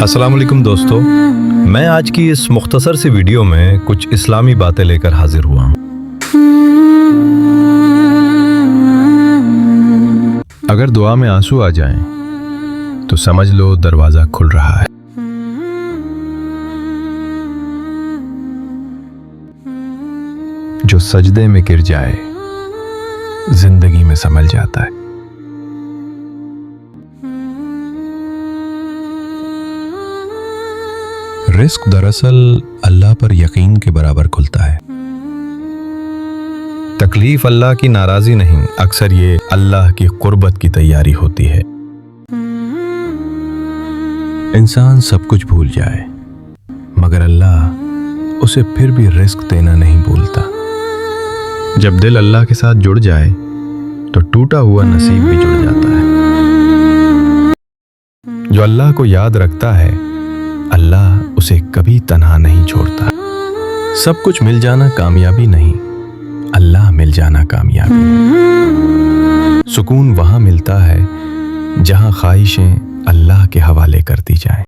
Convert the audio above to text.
السلام علیکم دوستو، میں آج کی اس مختصر سی ویڈیو میں کچھ اسلامی باتیں لے کر حاضر ہوا ہوں۔ اگر دعا میں آنسو آ جائیں تو سمجھ لو دروازہ کھل رہا ہے۔ جو سجدے میں گر جائے زندگی میں سنبھل جاتا ہے۔ رزق دراصل اللہ پر یقین کے برابر کھلتا ہے۔ تکلیف اللہ کی ناراضی نہیں، اکثر یہ اللہ کی قربت کی تیاری ہوتی ہے۔ انسان سب کچھ بھول جائے مگر اللہ اسے پھر بھی رزق دینا نہیں بھولتا۔ جب دل اللہ کے ساتھ جڑ جائے تو ٹوٹا ہوا نصیب بھی جڑ جاتا ہے۔ جو اللہ کو یاد رکھتا ہے اللہ اسے کبھی تنہا نہیں چھوڑتا۔ سب کچھ مل جانا کامیابی نہیں، اللہ مل جانا کامیابی ہے۔ سکون وہاں ملتا ہے جہاں خواہشیں اللہ کے حوالے کر دی جائیں۔